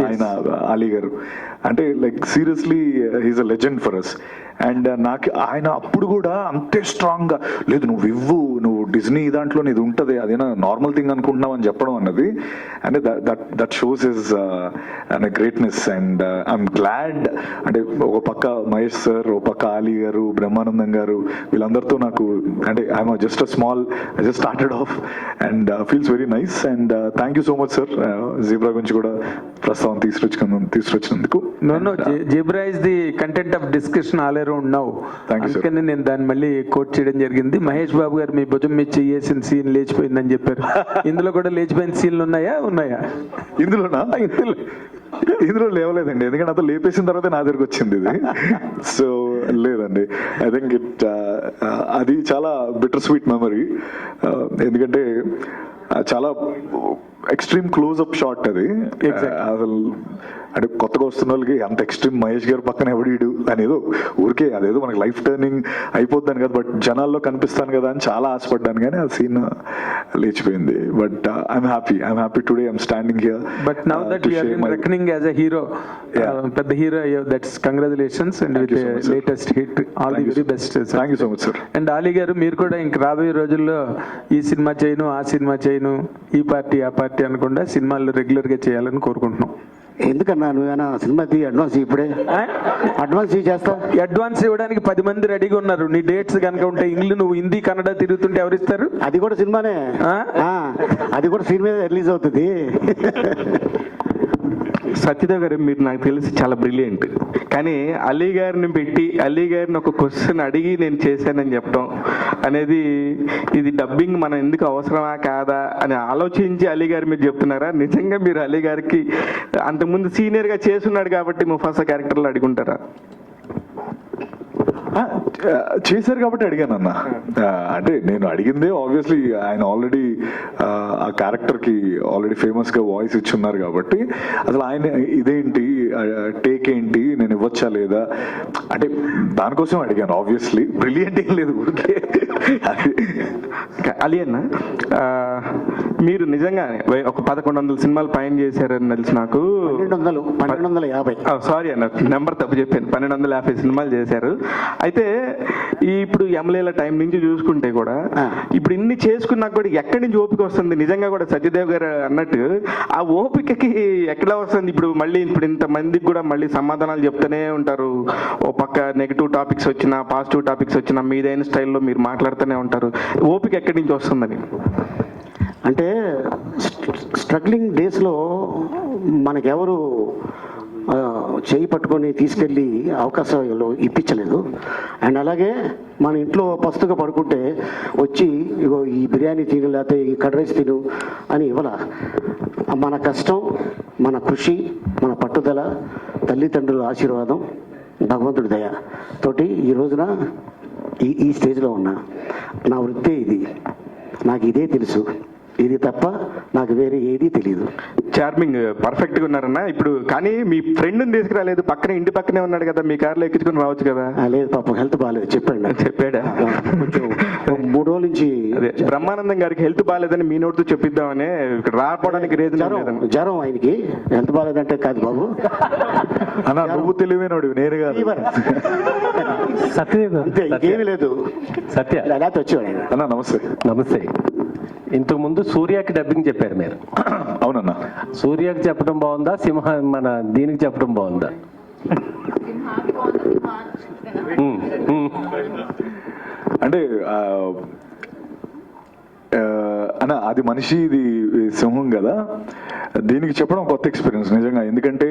ఆయన అలీ గారు అంటే like seriously he's a legend for us. And నాకు ఆయన అప్పుడు కూడా అంతే స్ట్రాంగ్గా లేదు, నువ్వు డిజ్నీ దాంట్లో ఇది ఉంటుంది, అదేనా నార్మల్ థింగ్ అనుకుంటున్నావు అని చెప్పడం అన్నది, అంటే that shows his greatness. And I'm glad. అంటే ఒక పక్క మహేష్ సార్, ఒక పక్క అలీ గారు, బ్రహ్మానందం గారు, వీళ్ళందరితో నాకు అంటే I'm just a small, I just started off and feels very nice. And thank you so much sir, Zebra గురించి కూడా ప్రస్తావన తీసుకొచ్చినందుకు. Zebra is the content of discussion all around now. అందుకని నేను దాన్ని మళ్ళీ కోట్ చేయడం జరిగింది. మహేష్ బాబు గారు మీ భుజం మీద చేసిన సీన్ లేచిపోయిందని చెప్పారు. ఇందులో కూడా లేచిపోయిన సీన్లు ఉన్నాయా? ఇందులో లేవలేదండి, ఎందుకంటే అతను లేపేసిన తర్వాత నా దగ్గరకు వచ్చింది ఇది. సో లేదండి, ఐ థింక్ అది చాలా బిటర్ స్వీట్ మెమరీ. ఎందుకంటే చాలా ఎక్స్ట్రీమ్ క్లోజ్అప్ షాట్ అది. అసలు అంటే కొత్తగా వస్తున్న వాళ్ళకి అంత ఎక్స్ట్రీమ్ మహేష్ గారు పక్కన ఎవడీడు అనేదో ఊరికే అదేదో మనకి లైఫ్ టర్నింగ్ అయిపోద్దాను కదా, బట్ జనాల్లో కనిపిస్తాను కదా అని చాలా ఆశపడ్డాను, కానీ ఆ సీన్ లేచిపోయింది. But I'm happy today I'm standing here. But now that you are been reckoning as a hero, పెద్ద hero, that's congratulations and with latest hit, all the very best. Thank you so much sir. And Ali గారు, మీరు కూడా ఇంక రాబోయే రోజుల్లో ఈ cinema చేయను, ఆ సినిమా చేయను, ఈ పార్టీ ఆ పార్టీ అనకుండా సినిమాల్లో రెగ్యులర్గా చేయాలని కోరుకుంటున్నాం. ఎందుకన్నా నువ్వేనా సినిమాకి అడ్వాన్స్ ఇప్పుడే అడ్వాన్స్ చేస్తా అడ్వాన్స్ ఇవ్వడానికి 10 మంది రెడీగా ఉన్నారు. నీ డేట్స్ కనుక ఉంటే ఇంగ్లీష్ నువ్వు హిందీ కన్నడ తిరుగుతుంటే ఎవరిస్తారు? అది కూడా సినిమానే ఆ? అది కూడా సినిమా రిలీజ్ అవుతుంది. సత్యదేవ్ గారు మీరు నాకు తెలిసి చాలా బ్రిలియంట్, కానీ అలీ గారిని పెట్టి అలీ గారిని ఒక క్వశ్చన్ అడిగి నేను చేశానని చెప్పడం అనేది, ఇది డబ్బింగ్ మనం ఎందుకు అవసరమా కాదా అని ఆలోచించి అలీ గారి మీద చెప్తున్నారా? నిజంగా మీరు అలీ గారికి అంతకుముందు సీనియర్గా చేసున్నాడు కాబట్టి ముఫాసా క్యారెక్టర్లో అడుగుంటారా? చేశారు కాబట్టి అడిగాను అన్న. అంటే నేను అడిగిందే ఆబ్వియస్లీ ఆయన ఆల్రెడీ ఆ క్యారెక్టర్కి ఆల్రెడీ ఫేమస్గా వాయిస్ ఇచ్చున్నారు కాబట్టి అసలు ఆయన ఇదేంటి టేక్ ఏంటి నేను ఇవ్వచ్చా లేదా అంటే దానికోసం అడిగాను. ఆబ్వియస్లీ బ్రిలియంట్ ఏం లేదు ఊరికే. అలీ అన్న, మీరు నిజంగా ఒక 1100 సినిమాలు పైన చేశారని తెలుసు నాకు. 1250. సారీ అన్న, నెంబర్ తప్పు చెప్పాను. 1250 సినిమాలు చేశారు. అయితే ఇప్పుడు ఎమ్మెల్యేల టైం నుంచి చూసుకుంటే కూడా ఇప్పుడు ఇన్ని చేసుకున్నా కూడా ఎక్కడి నుంచి ఓపిక వస్తుంది? నిజంగా కూడా సత్యదేవ్ గారు అన్నట్టు ఆ ఓపికకి ఎక్కడ వస్తుంది? ఇప్పుడు మళ్ళీ ఇప్పుడు ఇంత మందికి కూడా మళ్ళీ సమాధానాలు చెప్తూనే ఉంటారు. ఓ పక్క నెగిటివ్ టాపిక్స్ వచ్చినా పాజిటివ్ టాపిక్స్ వచ్చినా మీదైన స్టైల్లో మీరు మాట్లాడుతూనే ఉంటారు. ఓపిక ఎక్కడి నుంచి వస్తుందని? అంటే స్ట్రగ్లింగ్ డేస్లో మనకెవరు చేయి పట్టుకొని తీసుకెళ్ళి అవకాశాలు ఇప్పించలేదు. అండ్ అలాగే మన ఇంట్లో పస్తుగా పడుకుంటే వచ్చి ఇగో ఈ బిర్యానీ తిను లేకపోతే ఈ కర్డ్ రైస్ తిను అని ఇవ్వాల. మన కష్టం, మన కృషి, మన పట్టుదల, తల్లిదండ్రుల ఆశీర్వాదం, భగవంతుడి దయ తోటి ఈ రోజున ఈ స్టేజ్లో ఉన్నా. నా వృత్తే ఇది, నాకు ఇదే తెలుసు, ఇది తప్ప నాకు వేరే ఏదీ తెలియదు. చార్మింగ్ పర్ఫెక్ట్గా ఉన్నారన్న. ఇప్పుడు కానీ మీ ఫ్రెండ్ని తీసుకురాలేదు, పక్కనే ఇంటి పక్కనే ఉన్నాడు కదా, మీ కార్లో ఎక్కించుకుని రావచ్చు కదా. లేదు పాపం, హెల్త్ బాగాలేదు చెప్పండి. చెప్పాడా? కొంచెం 3 రోజుల నుంచి అదే బ్రహ్మానందం గారికి హెల్త్ బాగాలేదని మీ నోటితో చెప్పిద్దామని ఇక్కడ రాకపోవడానికి రీజన్ లేదన్న. జ్వరం ఆయనకి. హెల్త్ బాగాలేదంటే కాదు బాబు, అన్న నువ్వు తెలివైనడు నేను కాదు. ఫీవర్ సత్యదేవ్ అంతే, ఇంకేమీ లేదు. సత్య అలా వచ్చేవాడు ఆయన. అన్న నమస్తే. నమస్తే. ఇంతకు ముందు సూర్యకి డబ్బింగ్ చెప్పారు మీరు. అవునన్నా. సూర్యకి చెప్పడం బాగుందా, మన దీనికి చెప్పడం బాగుందా? అంటే అన్న అది మనిషి, ఇది సింహం కదా, దీనికి చెప్పడం కొత్త ఎక్స్పీరియన్స్ నిజంగా. ఎందుకంటే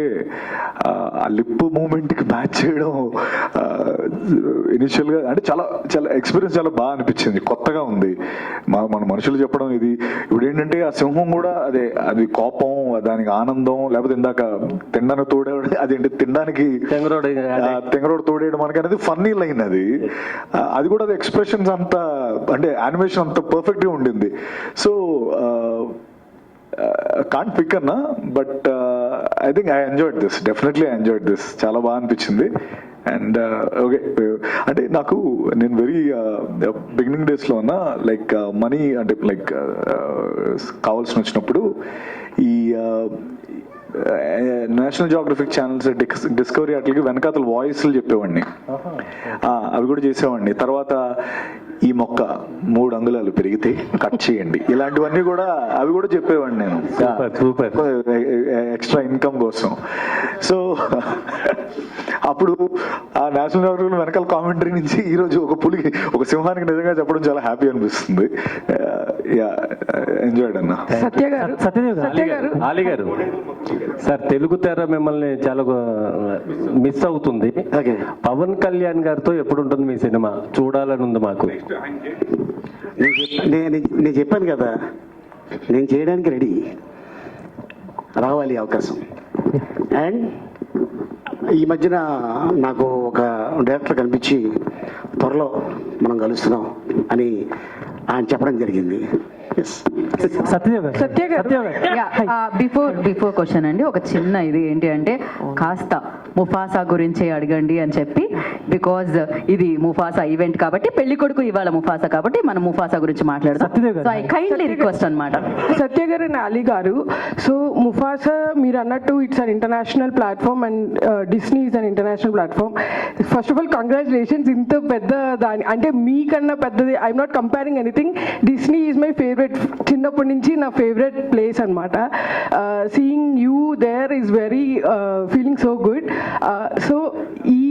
ఆ లిప్ మూమెంట్కి మ్యాచ్ చేయడం ఇనిషియల్గా అంటే చాలా చాలా ఎక్స్పీరియన్స్ చాలా బాగా అనిపించింది, కొత్తగా ఉంది. మన మనుషులు చెప్పడం ఇది. ఇప్పుడు ఏంటంటే ఆ సింహం కూడా అది కోపం, దానికి ఆనందం, లేకపోతే ఇందాక తినడానికి తోడేవాడు, అదేంటి తినడానికి తెంగరోడు తోడేయడం మనకి అనేది ఫన్నీ లైన్. అది కూడా అది ఎక్స్ప్రెషన్స్ అంత అంటే యానిమేషన్ అంత పర్ఫెక్ట్గా ఉండింది. సో కాంట్ పిక్ అన్నా, but I think I enjoyed this, definitely I enjoyed this. చాలా బాగా అనిపించింది. అండ్ ఓకే, అంటే నాకు నేను వెరీ బిగినింగ్ డేస్లో ఉన్నా, లైక్ మనీ అంటే లైక్ కావాల్సిన వచ్చినప్పుడు ఈ నేషనల్ జియోగ్రఫిక్ ఛానల్స్, డిస్కవరీ వాటికి వెనకాతల వాయిస్లు చెప్పేవాడిని, అవి కూడా చేసేవాడిని. తర్వాత ఈ మొక్క 3 అంగుళాలు పెరిగితే కట్ చేయండి, ఇలాంటివన్నీ కూడా అవి కూడా చెప్పేవాడిని నేను, ఎక్స్ట్రా ఇన్కమ్ కోసం. సో అప్పుడు ఆ నేషనల్ జియోగ్రఫిక్ వెనకాల కామెంటరీ నుంచి ఈరోజు ఒక సింహానికి నిజంగా చెప్పడం చాలా హ్యాపీ అనిపిస్తుంది. ఎంజాయ్డ్ అన్న. అలీ గారు సార్, తెలుగు తెర మిమ్మల్ని చాలా మిస్ అవుతుంది. పవన్ కళ్యాణ్ గారితో ఎప్పుడు ఉంటుంది మీ సినిమా? చూడాలని ఉంది మాకు. నేను చెప్పాను కదా, నేను చేయడానికి రెడీ, రావాలి అవకాశం. అండ్ ఈ మధ్యన నాకు ఒక డైరెక్టర్ కనిపించి త్వరలో మనం కలుస్తున్నాం అని ఆయన చెప్పడం జరిగింది. బిఫోర్ క్వశ్చన్ అండి, ఒక చిన్న ఇది ఏంటి అంటే కాస్త ముఫాసా గురించి అడగండి అని చెప్పి, బికాజ్ ఇది ముఫాసా ఈవెంట్ కాబట్టి, పెళ్లి కొడుకు ఇవాళ ముఫాసా కాబట్టి మనం ముఫాసా గురించి మాట్లాడదాం. సో ఐ కైండ్లీ రిక్వెస్ట్ అనమాట. సత్య గారు అండ్ అలీ గారు, సో ముఫాసా మీరు అన్నట్టు it's an international platform and Disney is an international platform. First of all congratulations. ఇంత పెద్ద దాని అంటే మీకన్నా పెద్దది, I'm not comparing anything, Disney is my favourite favourite, చిన్నప్పటి నుంచి నా ఫేవరెట్ ప్లేస్ అనమాట. Seeing you there is very feeling so good. So ఈ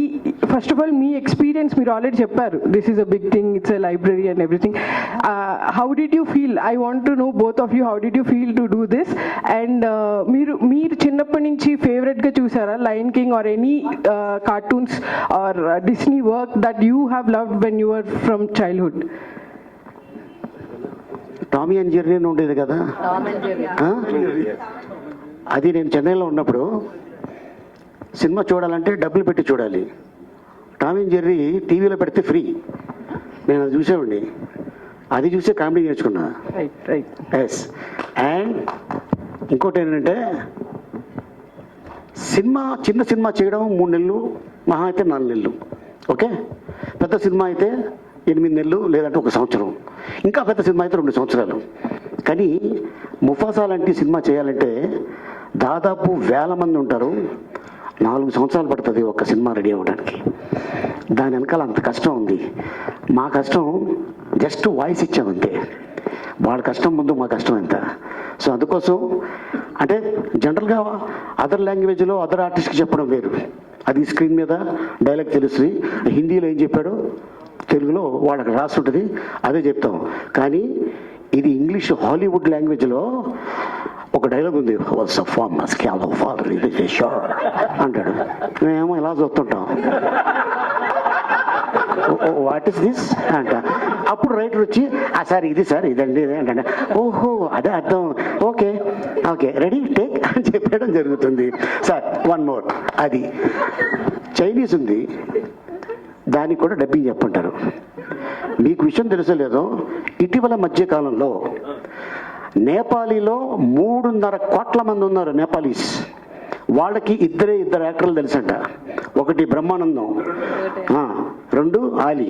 ఫస్ట్ ఆఫ్ ఆల్ మీ ఎక్స్పీరియన్స్ మీరు ఆల్రెడీ చెప్పారు, this is a big thing, it's a library and everything. How did you feel? I want to know both of you, how did you feel to do this? And మీరు చిన్నప్పటి నుంచి ఫేవరెట్గా చూసారా Lion King or any cartoons or Disney work that you have loved when you are from childhood? Tommy and Jerry అని ఉండేది కదా, అది నేను చెన్నైలో ఉన్నప్పుడు సినిమా చూడాలంటే డబ్బులు పెట్టి చూడాలి. టామీ అండ్ జెర్రీ టీవీలో పెడితే ఫ్రీ, నేను అది చూసేవాడిని. అది చూసే కామెడీ నేర్చుకున్నా. ఎస్. అండ్ ఇంకోటి ఏంటంటే చిన్న సినిమా చేయడం 3 నెలలు, మహా అయితే 4 నెలలు. ఓకే, పెద్ద సినిమా అయితే 8 నెలలు, లేదంటే 1 సంవత్సరం. ఇంకా పెద్ద సినిమా అయితే 2 సంవత్సరాలు. కానీ ముఫాసా లాంటి సినిమా చేయాలంటే దాదాపు 1000 మంది ఉంటారు, 4 సంవత్సరాలు పడుతుంది ఒక సినిమా రెడీ అవ్వడానికి. దాని వెనకాల అంత కష్టం ఉంది. మా కష్టం జస్ట్ వాయిస్ ఇచ్చామంతే, వాళ్ళ కష్టం ముందు మా కష్టం ఎంత. సో అందుకోసం అంటే జనరల్గా అదర్ లాంగ్వేజ్లో అదర్ ఆర్టిస్ట్కి చెప్పడం వేరు, అది స్క్రీన్ మీద డైలాగ్ తెలుస్తుంది. హిందీలో ఏం చెప్పాడో తెలుగులో వాళ్ళకి రాసి ఉంటుంది, అదే చెప్తాం. కానీ ఇది ఇంగ్లీష్ హాలీవుడ్ లాంగ్వేజ్లో ఒక డైలాగ్ ఉంది, అంటాడు. మేమేమో ఇలా చూస్తుంటాం, వాట్ ఇస్ దిస్ అంట. అప్పుడు రైటర్ వచ్చి సార్ ఇది సార్ ఇదండి ఇదే అంటే, ఓహో అదే అర్థం, ఓకే ఓకే రెడీ టేక్ అని చెప్పడం జరుగుతుంది. Sir 1 more. అది చైనీస్ ఉంది, దానికి కూడా డబ్బింగ్ చెప్పంటారు. మీకు విషయం తెలుసో లేదో, ఇటీవల మధ్యకాలంలో నేపాలీలో 3.5 కోట్ల మంది ఉన్నారు నేపాలీస్. వాళ్ళకి ఇద్దరు యాక్టర్లు తెలుసంట. ఒకటి బ్రహ్మానందం, 2 ఆలీ.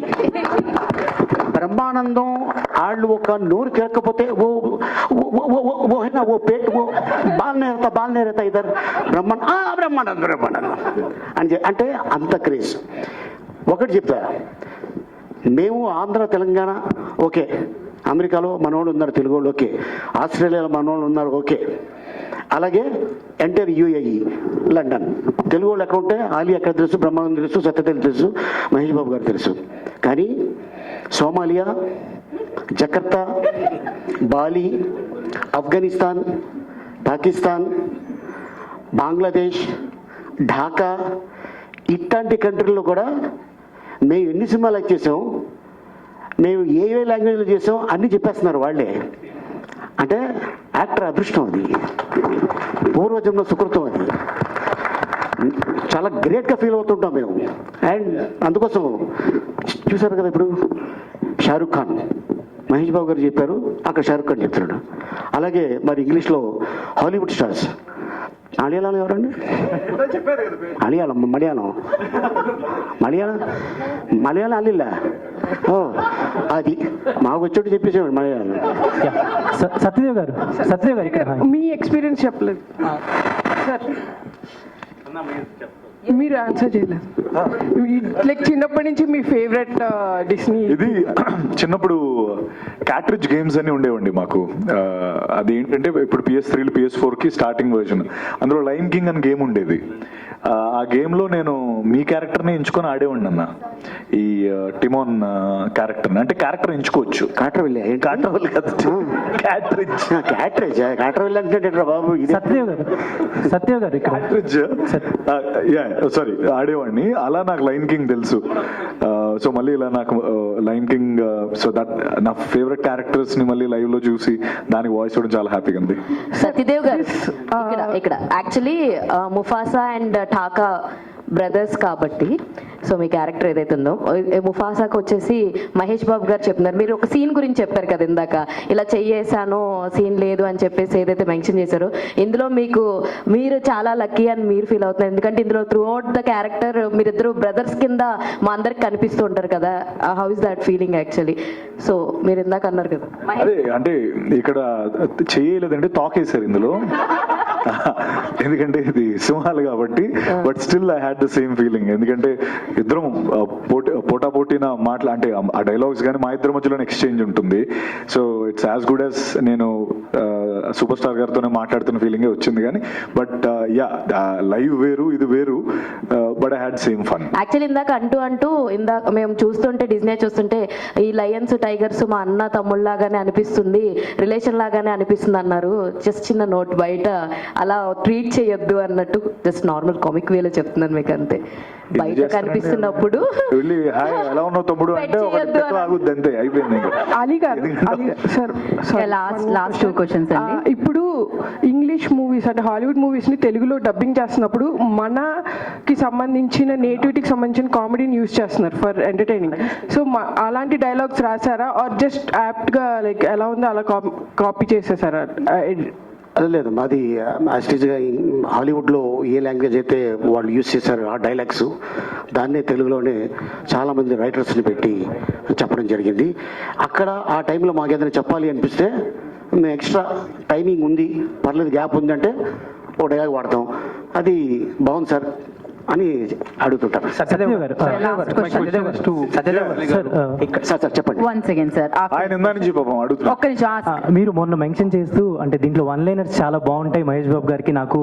బ్రహ్మానందం వాళ్ళు ఒక నోరు తిరగకపోతే ఓ పేట్ ఓ బాల్నేరత ఇద్దరు బ్రహ్మానందం అని అంటే అంత క్రేజ్. ఒకటి చెప్తా, మేము ఆంధ్ర తెలంగాణ ఓకే, అమెరికాలో మనోళ్ళు ఉన్నారు తెలుగు వాళ్ళు ఓకే, ఆస్ట్రేలియాలో మనోళ్ళు ఉన్నారు ఓకే, అలాగే ఎంటర్ యూఏఈ లండన్ తెలుగు వాళ్ళు ఎక్కడ ఉంటే ఆలీ ఎక్కడ తెలుసు, బ్రహ్మానందం తెలుసు, సత్యదేవ్ తెలుసు, మహేష్ బాబు గారు తెలుసు. కానీ Somalia, Jakarta, Bali, Afghanistan, Pakistan, Bangladesh, Dhaka ఇట్లాంటి కంట్రీల్లో కూడా మేము ఎన్ని సినిమాలు యాక్ట్ చేసాం, మేము ఏ లాంగ్వేజ్లో చేసాం అన్నీ చెప్పేస్తున్నారు వాళ్ళే. అంటే యాక్టర్ అదృష్టం, అది పూర్వజన్మ సుకృతం, అది చాలా గ్రేట్గా ఫీల్ అవుతుంటాం మేము. అండ్ అందుకోసం చూసారు కదా, ఇప్పుడు షారూక్ ఖాన్, మహేష్ బాబు గారు చెప్పారు, అక్కడ షారూక్ ఖాన్ చెప్తున్నాడు. అలాగే మరి ఇంగ్లీష్లో హాలీవుడ్ స్టార్స్, మలయాళం ఎవరండి? మలయాళం అల్లిల్లా, ఓ అది మాకు వచ్చేట్టు చెప్పేసాడు మలయాళం. సత్యదేవ్ గారు మీ ఎక్స్పీరియన్స్ చెప్పలేదు సార్, మీరు ఆన్సర్ చేయలేదు. లైక్ చిన్నప్పటి నుంచి మీ ఫేవరెట్ డిస్నీ? ఇది చిన్నప్పుడు క్యాట్రిడ్జ్ గేమ్స్ అని ఉండేవండి మాకు. అది ఏంటంటే ఇప్పుడు PS3 PS4కి స్టార్టింగ్ వర్జన్, అందులో లయన్ కింగ్ అని గేమ్ ఉండేది. ఆ గేమ్లో నేను మీ క్యారెక్టర్ని ఎంచుకొని ఆడేవాడిని అన్న, ఈ టిమోన్ క్యారెక్టర్ని. అంటే క్యారెక్టర్ ఎంచుకోవచ్చు, కాట్రవెల్లి అంటే బాబు సత్యదేవ్ గారు క్యాట్రిడ్జ్ సారీ ఆడేవాడిని. అలా నాకు లయన్ కింగ్ తెలుసు. సో మళ్ళీ ఇలా నాకు లయన్ కింగ్, సో దట్ నా ఫేవరెట్ క్యారెక్టర్స్ ని మళ్ళీ లైవ్ లో చూసి దానికి వాయిస్ ఇవ్వడం చాలా హ్యాపీగా ఉంది. సత్యదేవ్ గారు ఇక్కడ యాక్చువల్లీ ముఫాసా అండ్ ఠాకా బ్రదర్స్ కాబట్టి, సో మీ క్యారెక్టర్ ఏదైతే ఉందో ముఫాసాకు వచ్చేసి మహేష్ బాబు గారు చెప్తున్నారు. మీరు ఒక సీన్ గురించి చెప్పారు కదా ఇందాక, ఇలా చెయ్యేసాను సీన్ లేదు అని చెప్పేసి ఏదైతే మెన్షన్ చేశారో, ఇందులో మీరు చాలా లక్కీ అని మీరు ఫీల్ అవుతున్నారు. ఎందుకంటే ఇందులో త్రూ అవుట్ ద క్యారెక్టర్ మీరిద్దరు బ్రదర్స్ కింద మా అందరికి కనిపిస్తూ ఉంటారు కదా. How is that feeling actually? So మీరు ఇందాక అన్నారు కదా, అదే అంటే ఇక్కడ చేయలేదంటే తోకేశారు ఇందులో, ఎందుకంటే ఇది సింహాలు కాబట్టి. But still I had the same feeling, ఎందుకంటే ఇద్దరం పోటాపోటీన మాటలు, అంటే ఆ డైలాగ్స్ కానీ మా ఇద్దరి మధ్యలోనే ఎక్స్చేంజ్ ఉంటుంది. So it's as good as నేను సూపర్ స్టార్ గారితోనే మాట్లాడుతున్న ఫీలింగే వచ్చింది కానీ బట్ యా లైవ్ వేరు ఇది వేరు but I had same fun. Actually ఇందాక మేము చూస్తుంటే డిజ్నీ చూస్తుంటే ఈ లయన్స్ టైగర్స్ మా అన్న తమ్ముళ్ళలాగానే అనిపిస్తుంది, రిలేషన్ లాగానే అనిపిస్తుంది అన్నారు. జస్ట్ చిన్న నోట్, బయట అలా ట్రీట్ చేయొద్దు అన్నట్టు జస్ట్ నార్మల్ కామిక్ వేలో చెప్తున్నాను మీకు అంతే. బయట కనిపిస్తున్నప్పుడు వెళ్ళి హాయ్ ఎలా ఉన్నావు తమ్ముడు అంటే ఆగుద్ది అంతే, అయిపోయింది. అలీ గారు సార్ లాస్ట్ 2 questions అండి. ఇప్పుడు ఇంగ్లీష్ మూవీస్ అంటే హాలీవుడ్ మూవీస్ ని తెలుగులో డబ్బింగ్ చేస్తున్నప్పుడు మనకి సంబంధించిన నేటివిటీకి సంబంధించిన కామెడీని యూజ్ చేస్తున్నారు ఫర్ ఎంటర్టైనింగ్. సో అలాంటి డైలాగ్స్ రాసారా ఆర్ జస్ట్ యాప్ట్ గా లైక్ ఎలా ఉందో అలా కాపీ చేసేసారా? అది లేదు, మాది యాస్టీజ్గా హాలీవుడ్లో ఏ లాంగ్వేజ్ అయితే వాళ్ళు యూజ్ చేశారో ఆ డైలాగ్స్ దాన్నే తెలుగులోనే చాలామంది రైటర్స్ని పెట్టి చెప్పడం జరిగింది. అక్కడ ఆ టైంలో మాకు ఏదైనా చెప్పాలి అనిపిస్తే మేము ఎక్స్ట్రా టైమింగ్ ఉంది, పర్లేదు గ్యాప్ ఉందంటే ఓ డైలాగ్ వాడతాం, అది బాగుంది సార్ అని అడుగుతుంటారు. సత్యదేవ్ గారు సార్ చెప్పండి. Once again, sir. ఆయన ఇందా నుంచి పాపం అడుగుతున్నా. ఒక్క నిమిషం ask. మీరు మొన్న మెన్షన్ చేస్తూ అంటే దీంట్లో వన్ లైనర్స్ చాలా బాగుంటాయి మహేష్ బాబు గారికి, నాకు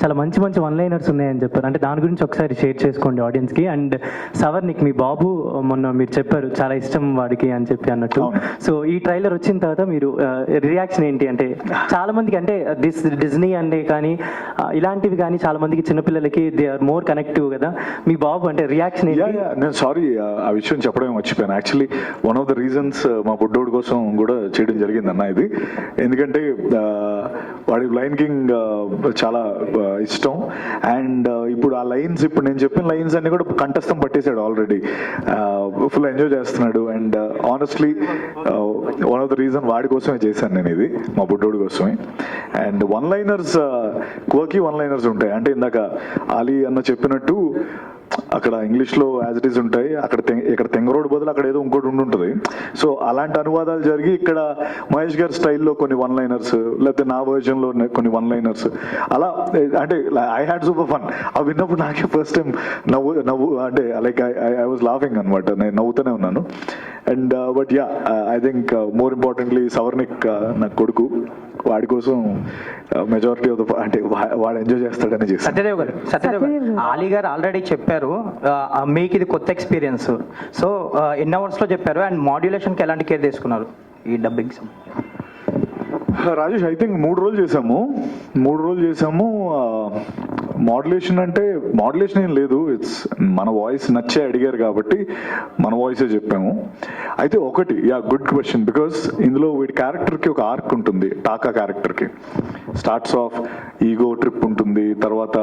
చాలా మంచి మంచి వన్ లైనర్స్ ఉన్నాయని చెప్పారు. అంటే దాని గురించి ఒకసారి షేర్ చేసుకోండి ఆడియన్స్కి. అండ్ సవర్నిక్ మీ బాబు మొన్న మీరు చెప్పారు చాలా ఇష్టం వాడికి అని చెప్పి అన్నట్టు. సో ఈ ట్రైలర్ వచ్చిన తర్వాత మీరు రియాక్షన్ ఏంటి? అంటే చాలా మందికి అంటే డిజ్నీ అంటే కానీ ఇలాంటివి కానీ చాలా మందికి చిన్నపిల్లలకి దే ఆర్ మోర్ కనెక్టివ్ కదా, మీ బాబు అంటే రియాక్షన్ ఏంటి? నేను సారీ ఆ విషయం చెప్పడమే మర్చిపోయాను. Actually one of the reasons మా బుడ్డోడి కోసం కూడా చేయడం జరిగింది అన్న ఇది. ఎందుకంటే వాడి లైన్ కింగ్ చాలా ఇష్టం. అండ్ ఇప్పుడు ఆ లైన్స్, ఇప్పుడు నేను చెప్పిన లైన్స్ అన్ని కూడా కంఠస్థం పట్టేశాడు ఆల్రెడీ, ఫుల్ ఎంజాయ్ చేస్తున్నాడు. And honestly one of the reason వాడి కోసమే చేశాను నేను ఇది, మా బుడ్డోడి కోసమే. అండ్ వన్ లైనర్స్ కోకి వన్ లైనర్స్ ఉంటాయి. అంటే ఇందాక ఆలీ అన్న చెప్పినట్టు అక్కడ ఇంగ్లీష్లో యాజ్ ఇట్ ఈస్ ఉంటాయి, ఇక్కడ తెంగరోడ్ బదులు అక్కడ ఏదో ఇంకోటి ఉండుంటుంది. సో అలాంటి అనువాదాలు జరిగి ఇక్కడ మహేష్ గారి స్టైల్లో కొన్ని వన్ లైనర్స్, లేకపోతే నా వర్జన్లో కొన్ని వన్ లైనర్స్ అలా, అంటే ఐ హ్యాడ్ సూపర్ ఫన్. అవి విన్నప్పుడు నాకే ఫస్ట్ టైం నవ్వు అంటే లైక్ ఐ వాజ్ లాఫింగ్ అనమాట, నేను నవ్వుతూనే ఉన్నాను. And but yeah, I think more importantly Savarnik నా కొడుకు, వాడి కోసం మెజారిటీ ఆఫ్ ద అంటే వాడు ఎంజాయ్ చేస్తాడని చేస్తాను. సత్యదేవ్ గారు ఆలీ గారు ఆల్రెడీ చెప్పారు మీకు ఇది కొత్త ఎక్స్పీరియన్స్. సో ఎన్ని అవర్స్లో చెప్పారు అండ్ మాడ్యులేషన్కి ఎలాంటి కేర్ తీసుకున్నారు ఈ డబ్బింగ్? రాజేష్, ఐ థింక్ 3 రోజులు చేసాము. మాడ్యులేషన్ అంటే మాడ్యులేషన్ ఏం లేదు, ఇట్స్ మన వాయిస్ నచ్చే అడిగారు కాబట్టి మన వాయిసే చెప్పాము. అయితే ఒకటి, యా గుడ్ క్వశ్చన్, బికాస్ ఇందులో వీడి క్యారెక్టర్కి ఒక ఆర్క్ ఉంటుంది. టాకా క్యారెక్టర్కి స్టార్ట్స్ ఆఫ్ ఈగో ట్రిప్ ఉంటుంది, తర్వాత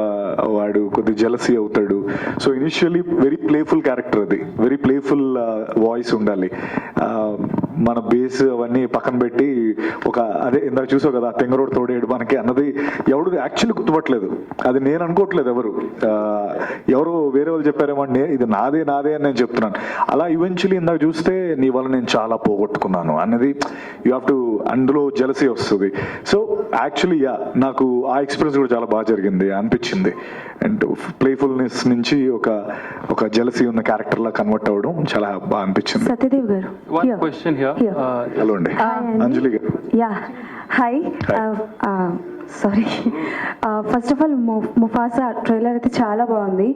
వాడు కొద్ది జెలసీ అవుతాడు. So initially very playful character, అది వెరీ ప్లేఫుల్ వాయిస్ ఉండాలి. మన బేస్ అవన్నీ పక్కన పెట్టి ఒక అదే ఇందాక చూసావు కదా తెంగరోడ్ తోడేడు మనకి అన్నది ఎవడు యాక్చువల్లీ గుర్తుపట్టలేదు, అది నేను అనుకోవట్లేదు, ఎవరు వేరే వాళ్ళు చెప్పారేమో, ఇది నాదే అని నేను చెప్తున్నాను. అలా ఈవెన్చువల్లీ ఇందాక చూస్తే నీ వల్ల నేను చాలా పోగొట్టుకున్నాను అన్నది యూ హ్యావ్ టు, అందులో జెలసీ వస్తుంది. సో యాక్చువల్లీ యా, నాకు ఆ ఎక్స్పీరియన్స్ కూడా చాలా బాగా జరిగింది అనిపించింది. అండ్ ప్లేఫుల్నెస్ నుంచి ఒక జెలసీ ఉన్న క్యారెక్టర్ లా కన్వర్ట్ అవ్వడం చాలా బాగా అనిపించింది. సత్యదేవ్ గారు, హలో అండి, అంజలి గారు. Yeah hi, sorry. First of all Mufasa trailer అయితే చాలా బాగుంది.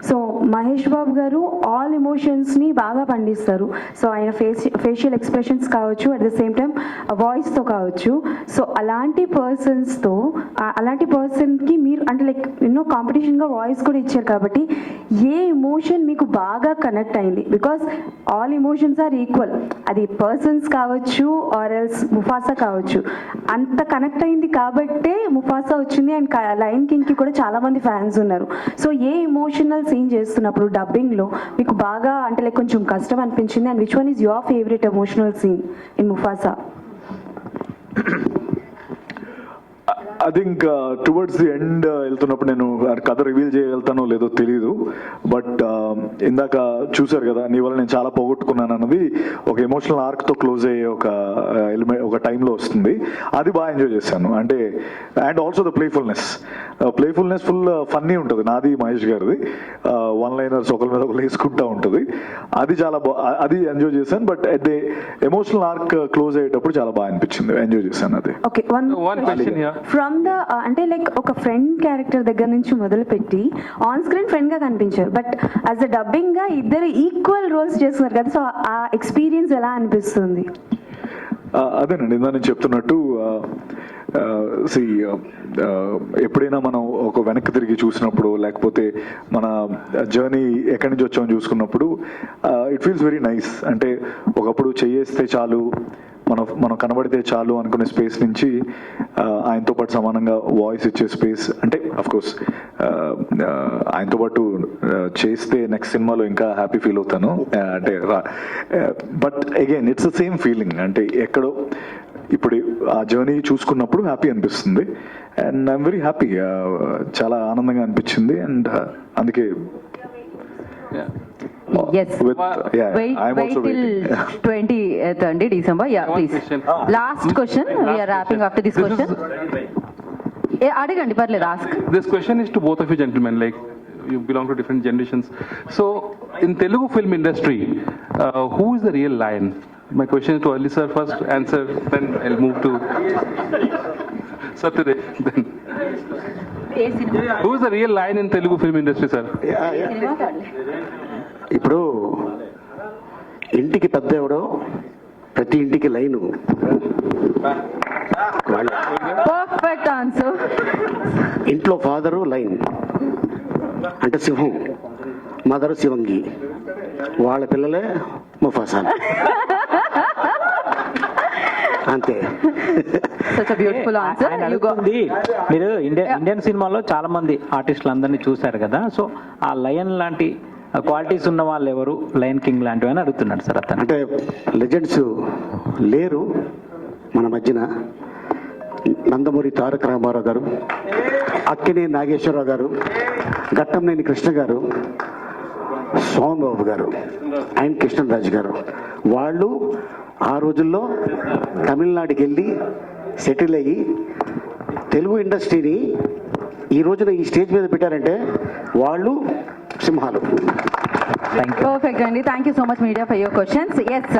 సో మహేష్ బాబు గారు ఆల్ ఎమోషన్స్ని బాగా పండిస్తారు. సో ఆయన ఫేషియల్ ఎక్స్ప్రెషన్స్ కావచ్చు, అట్ ద సేమ్ టైం వాయిస్తో కావచ్చు. సో అలాంటి పర్సన్కి మీరు అంటే లైక్ ఎన్నో కాంపిటీషన్గా వాయిస్ కూడా ఇచ్చారు కాబట్టి ఏ ఎమోషన్ మీకు బాగా కనెక్ట్ అయింది? Because all emotions are equal, అది పర్సన్స్ కావచ్చు ఆర్ ఎల్స్ ముఫాసా కావచ్చు. అంత కనెక్ట్ అయింది కాబట్టే ముఫాసా వచ్చింది. అండ్ లయన్ కింగ్ కి కూడా చాలా మంది ఫ్యాన్స్ ఉన్నారు. సో ఏ ఎమోషనల్ సీన్ చేస్తున్నప్పుడు డబ్బింగ్ లో మీకు బాగా అంటే లైక్ కొంచెం కష్టం అనిపించింది? And which one is your favourite emotional scene in Mufasa? I think towards the end వెళ్తున్నప్పుడు నేను కథ రివీల్ చేయగలుగుతానో లేదో తెలీదు, బట్ ఇందాక చూసారు కదా నీ వల్ల నేను చాలా పోగొట్టుకున్నాను అన్నది ఒక ఎమోషనల్ ఆర్క్తో క్లోజ్ అయ్యే ఒక టైంలో వస్తుంది. అది బాగా ఎంజాయ్ చేశాను. అంటే and also the playfulness full funny ఉంటుంది నాది మహేష్ గారిది. వన్ లైనర్స్ ఒకరి మీద ఒకరు వేసుకుంటా ఉంటుంది. అది చాలా అది ఎంజాయ్ చేశాను. But at the emotional arc close అయ్యేటప్పుడు చాలా బాగా అనిపించింది, ఎంజాయ్ చేశాను అది. ఓకే, ఫ్రమ్ ద అంటే లైక్ ఒక ఫ్రెండ్ క్యారెక్టర్ దగ్గర నుంచి మొదలుపెట్టి ఆన్ స్క్రీన్ ఫ్రెండ్ గా కనిపించారు, బట్ యాజ్ అ డబ్బింగ్ గా ఇద్దరు ఈక్వల్ రోల్స్ చేస్తున్నారు కదా, సో ఆ ఎక్స్పీరియన్స్ ఎలా అనిపిస్తుంది? అదేనండి ఇందా నేను చెప్తున్నట్టు ఎప్పుడైనా మనం ఒక వెనక్కి తిరిగి చూసినప్పుడు, లేకపోతే మన జర్నీ ఎక్కడి నుంచి వచ్చామని చూసుకున్నప్పుడు ఇట్ ఫీల్స్ వెరీ నైస్. అంటే ఒకప్పుడు చేయేస్తే చాలు, మనం కనబడితే చాలు అనుకునే స్పేస్ నుంచి ఆయనతో పాటు సమానంగా వాయిస్ ఇచ్చే స్పేస్, అంటే అఫ్కోర్స్ ఆయనతో పాటు చేస్తే నెక్స్ట్ సినిమాలో ఇంకా హ్యాపీ ఫీల్ అవుతాను. అంటే but again it's the same feeling, అంటే ఎక్కడో ఇప్పుడు ఆ జర్నీ చూసుకున్నప్పుడు హ్యాపీ అనిపిస్తుంది. అండ్ ఐఎమ్ వెరీ హ్యాపీ, చాలా ఆనందంగా అనిపించింది. అండ్ అందుకే Yes. Wait till 20th అండి December. Yeah, please. Last question. We are wrapping after this question. అడగండి పర్లేదు, ask. This question is to both of you gentlemen, like you belong to different generations. So in Telugu film industry, who is the real lion? My question is to Ali sir first, answer, then I'll move to Satyadev. Then who is the real lion in Telugu film industry, sir? ఇప్పుడు ఇంటికి పెద్ద ఎవడో ప్రతి ఇంటికి line. Perfect answer. ఇంట్లో father line అంటే సింహం, mother శివంగి, వాళ్ళ పిల్లలే ముఫాసా. అంతే. Such a beautiful answer. You go. మీరు ఇండియన్ సినిమాలో చాలా మంది ఆర్టిస్టులు అందరినీ చూశారు కదా, సో ఆ లయన్ లాంటి క్వాలిటీస్ ఉన్న వాళ్ళు ఎవరు, లయన్ కింగ్ లాంటివి అని అడుగుతున్నాడు సార్ అతను. అంటే లెజెండ్స్ లేరు మన మధ్యన. నందమూరి తారక రామారావు గారు, అక్కినే నాగేశ్వరరావు గారు, ఘట్టంనేని కృష్ణ గారు, సోమబాబు గారు, అండ్ కృష్ణరాజు గారు, వాళ్ళు ఆ రోజుల్లో తమిళనాడుకి వెళ్ళి సెటిల్ అయ్యి తెలుగు ఇండస్ట్రీని ఈ రోజున ఈ స్టేజ్ మీద పెట్టారంటే వాళ్ళు సింహాలు. Perfect అండి. Thank you so much media for your questions. Yes.